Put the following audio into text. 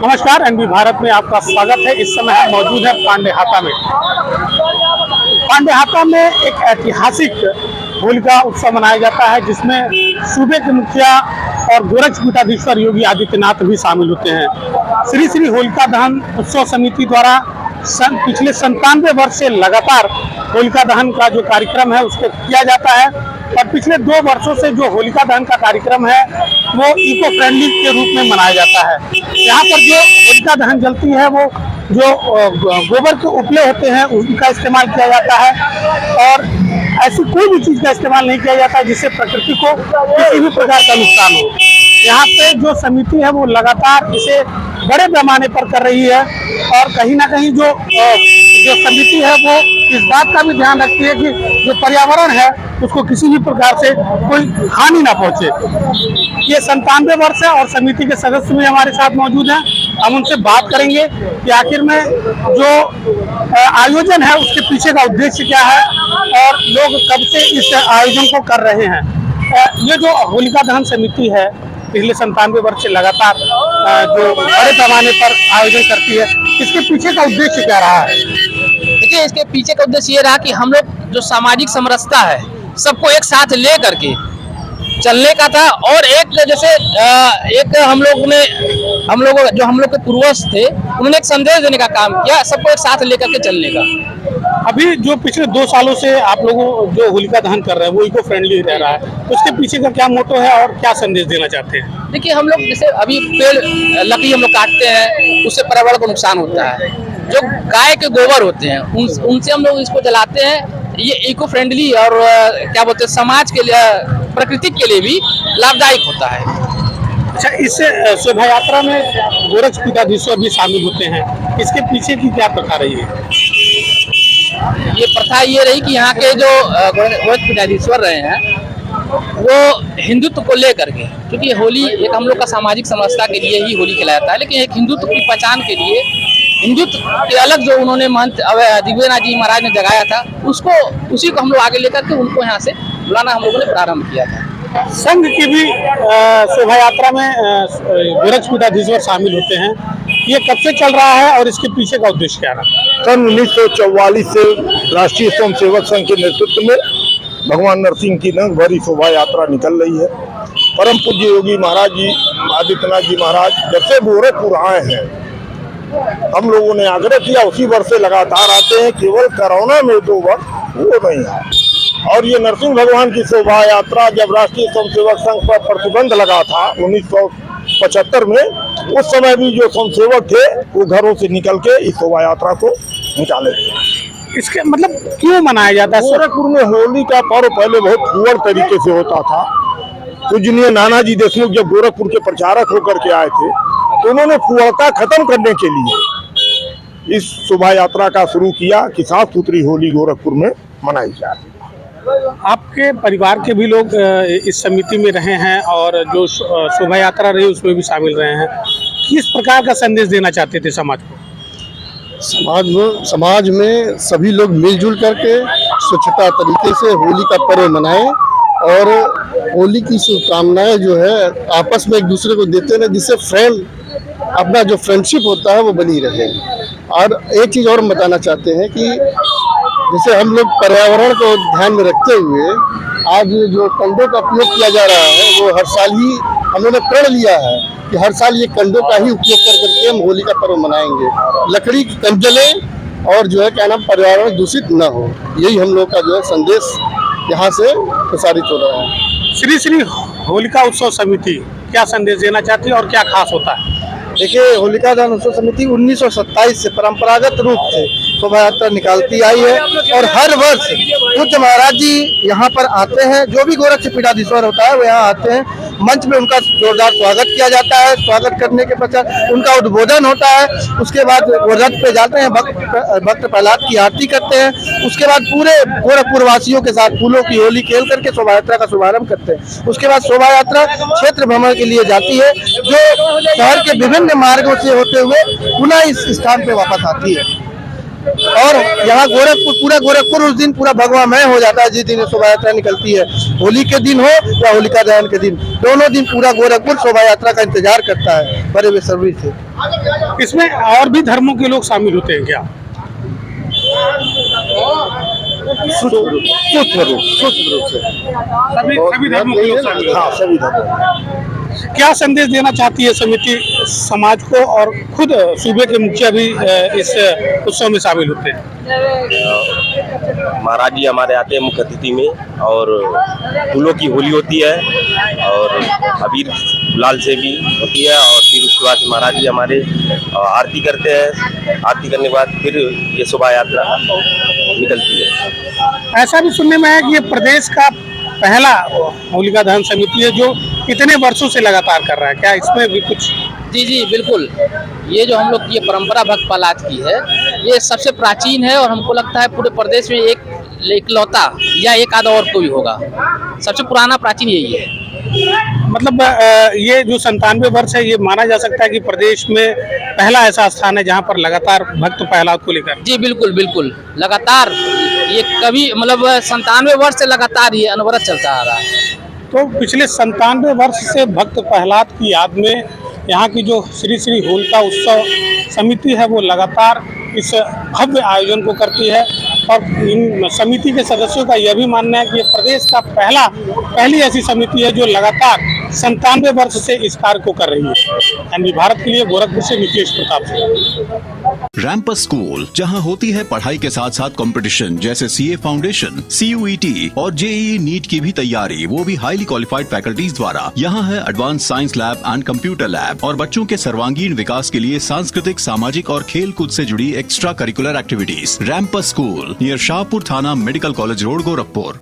नमस्कार, एनबी भारत में आपका स्वागत है। इस समय हम मौजूद है पांडेहाता में। पांडेहाता में एक ऐतिहासिक होलिका उत्सव मनाया जाता है, जिसमें सूबे के मुखिया और गोरक्ष पीठाधीश्वर योगी आदित्यनाथ भी शामिल होते हैं। श्री श्री होलिका दहन उत्सव समिति द्वारा पिछले 97 वर्ष से लगातार होलिका दहन का जो कार्यक्रम है उसको किया जाता है, और पिछले 2 वर्षों से जो होलिका दहन का कार्यक्रम है वो इको फ्रेंडली के रूप में मनाया जाता है। यहाँ पर जो होलिका दहन जलती है वो जो गोबर के उपले होते हैं उनका इस्तेमाल किया जाता है, और ऐसी कोई भी चीज़ का इस्तेमाल नहीं किया जाता जिससे प्रकृति को किसी भी प्रकार का नुकसान हो। यहाँ पे जो समिति है वो लगातार इसे बड़े पैमाने पर कर रही है, और कहीं ना कहीं जो समिति है वो इस बात का भी ध्यान रखती है कि जो पर्यावरण है उसको किसी भी प्रकार से कोई हानि ना पहुंचे। ये 97 वर्ष है और समिति के सदस्य भी हमारे साथ मौजूद हैं। हम उनसे बात करेंगे कि आखिर में जो आयोजन है उसके पीछे का उद्देश्य क्या है और लोग कब से इस आयोजन को कर रहे हैं। ये जो होलिका दहन समिति है पिछले 97 वर्ष से लगातार जो बड़े पैमाने पर आयोजन करती है, इसके पीछे का उद्देश्य क्या रहा है? देखिए, इसके पीछे का उद्देश्य ये रहा कि हम लोग जो सामाजिक समरसता है सबको एक साथ ले करके चलने का था, और एक जैसे एक हम लोग के पूर्वज थे उन्होंने एक संदेश देने का काम किया, सबको एक साथ लेकर के चलने का। अभी जो पिछले 2 सालों से आप लोगों जो होलिका दहन कर रहे हैं वो इको फ्रेंडली रह रहा है, उसके पीछे का क्या मोटो है और क्या संदेश देना चाहते हैं? देखिए, हम लोग जैसे अभी पेड़ लकड़ी हम लोग काटते हैं उससे पर्यावरण को नुकसान होता है। जो गाय के गोबर होते हैं उनसे हम लोग इसको जलाते हैं। ये इको फ्रेंडली और क्या बोलते हैं समाज के लिए, प्रकृति के लिए भी लाभदायक होता है। अच्छा, इससे शोभा यात्रा में गोरक्ष पीठाधीश्वर भी शामिल होते हैं, इसके पीछे की क्या प्रथा रही है? ये प्रथा ये रही कि यहाँ के जो गोरक्ष पीठाधीश्वर रहे हैं वो हिंदुत्व को लेकर के, क्योंकि होली एक हम लोग का सामाजिक समरसता के लिए ही होली खिलाया जाता है, लेकिन एक हिंदुत्व की पहचान के लिए हिंदुत्व के अलग जो उन्होंने महंत दिव्यनाथ जी महाराज ने जगाया था उसी को हम लोग आगे लेकर के उनको यहाँ से बुलाना हम लोगों ने प्रारंभ किया था। संघ की भी शोभा यात्रा में गोरक्ष पीठाधीश्वर शामिल होते हैं, ये कब से चल रहा है और इसके पीछे का उद्देश्य क्या रहा? सन 1944 से राष्ट्रीय स्वयंसेवक संघ के नेतृत्व में भगवान नरसिंह की नंग भरी शोभा यात्रा निकल रही है। परम पूज्य योगी महाराज जी आदित्यनाथ जी महाराज जब से गोरखपुर आए हैं हम लोगों ने आग्रह किया, उसी वर्ष से लगातार आते हैं। केवल कोरोना में 2 वर्ष वो नहीं है। और ये नरसिंह भगवान की शोभा यात्रा जब राष्ट्रीय स्वयंसेवक संघ पर प्रतिबंध लगा था 1975 में, उस समय भी जो स्वयंसेवक थे वो घरों से निकल के इस शोभा यात्रा को निकाले थे। इसके मतलब क्यों मनाया जाता है? गोरखपुर में होली का पर्व पहले बहुत फुअर तरीके से होता था। पूजनीय नानाजी देशमुख जब गोरखपुर के प्रचारक होकर के आए थे तो उन्होंने फुअरता खत्म करने के लिए इस शोभा यात्रा का शुरू किया कि साफ सुथरी होली गोरखपुर में मनाई जाए। आपके परिवार के भी लोग इस समिति में रहे हैं और जो शोभा यात्रा रही उसमें भी शामिल रहे हैं, किस प्रकार का संदेश देना चाहते थे समाज को? समाज में सभी लोग मिलजुल करके स्वच्छता तरीके से होली का पर्व मनाएं और होली की शुभकामनाएं जो है आपस में एक दूसरे को देते रहे, जिससे अपना जो फ्रेंडशिप होता है वो बनी रहे। और एक चीज़ और हम बताना चाहते हैं कि जैसे हम लोग पर्यावरण को ध्यान में रखते हुए आज जो कंडों का उपयोग किया जा रहा है वो हर साल ही हम लोगों ने प्रण लिया है कि हर साल ये कंडों का ही उपयोग कर करके हम होली का पर्व मनाएंगे। लकड़ी कम जले और जो है क्या नाम पर्यावरण दूषित न हो, यही हम लोग का जो है संदेश यहाँ से प्रसारित हो रहा है। श्री श्री होलिका उत्सव समिति क्या संदेश देना चाहती है और क्या खास होता है? देखिए, होलिका दहन उत्सव समिति 1927 से परंपरागत रूप से शोभा यात्रा निकालती आई है, और हर वर्ष पूज्य महाराज जी यहाँ पर आते हैं। जो भी गोरक्ष पीठाधीश्वर होता है वो यहाँ आते हैं, मंच में उनका जोरदार स्वागत किया जाता है। स्वागत करने के पश्चात उनका उद्बोधन होता है। उसके बाद वो रथ पे जाते हैं, भक्त प्रहलाद की आरती करते हैं। उसके बाद पूरे गोरखपुर वासियों के साथ फूलों की होली खेल करके शोभा यात्रा का शुभारंभ करते हैं। उसके बाद शोभा यात्रा क्षेत्र भ्रमण के लिए जाती है, जो शहर के विभिन्न मार्गों से होते हुए पुनः इस स्थान पे वापस आती है। और यहाँ गोरखपुर, पूरा गोरखपुर उस दिन पूरा भगवामय हो जाता है जिस दिन शोभा यात्रा निकलती है। होली के दिन हो या होलिका दहन के दिन, दोनों दिन पूरा गोरखपुर शोभा यात्रा का इंतजार करता है बड़े बेसब्री से। इसमें और भी धर्मों के लोग शामिल होते हैं क्या? सूक्ष्म रूप से सभी धर्मों के लोग शामिल होते हैं। हाँ, सभी धर्म। क्या संदेश देना चाहती है समिति समाज को, और खुद सूबे के मुखिया भी इस उत्सव में शामिल होते हैं? महाराज जी हमारे आते हैं मुख्य अतिथि में, और फूलों की होली होती है और अबीर गुलाल से भी होती है, और फिर उसके बाद महाराज जी हमारे आरती करते हैं। आरती करने के बाद फिर ये शोभा यात्रा निकलती है। ऐसा भी सुनने में है कि ये प्रदेश का पहला होलिका दहन समिति है जो इतने वर्षों से लगातार कर रहा है। क्या इसमें भी कुछ? जी बिल्कुल, ये जो हम लोग की ये परंपरा भक्त पलाद की है, ये सबसे प्राचीन है और हमको लगता है पूरे प्रदेश में इकलौता या एक आधा और कोई होगा। सबसे पुराना प्राचीन यही है। मतलब ये जो 97 वर्ष है, ये माना जा सकता है कि प्रदेश में पहला ऐसा स्थान है जहां पर लगातार भक्त प्रहलाद को लेकर। जी बिल्कुल लगातार, ये कभी मतलब 97 वर्ष से लगातार ये अनवरत चलता आ रहा है। तो पिछले 97 वर्ष से भक्त प्रहलाद की याद में यहाँ की जो श्री श्री होलिका उत्सव समिति है वो लगातार इस भव्य आयोजन को करती है, और इन समिति के सदस्यों का यह भी मानना है कि ये प्रदेश का पहली ऐसी समिति है जो लगातार 97 वर्ष से इस कार्य को कर रही है। एनवी भारत के लिए गोरखपुर से निकेश प्रताप सिंह। रैंपस स्कूल, जहां होती है पढ़ाई के साथ साथ कंपटीशन जैसे सीए फाउंडेशन, CUET और JEE नीट की भी तैयारी, वो भी हाईली क्वालिफाइड फैकल्टीज द्वारा। यहाँ है advance science lab and computer lab, और बच्चों के सर्वांगीण विकास के लिए सांस्कृतिक, सामाजिक और खेल कूद से जुड़ी एक्स्ट्रा करिकुलर एक्टिविटीज। रैंपस स्कूल नियर शाहपुर थाना, मेडिकल कॉलेज रोड, गोरखपुर।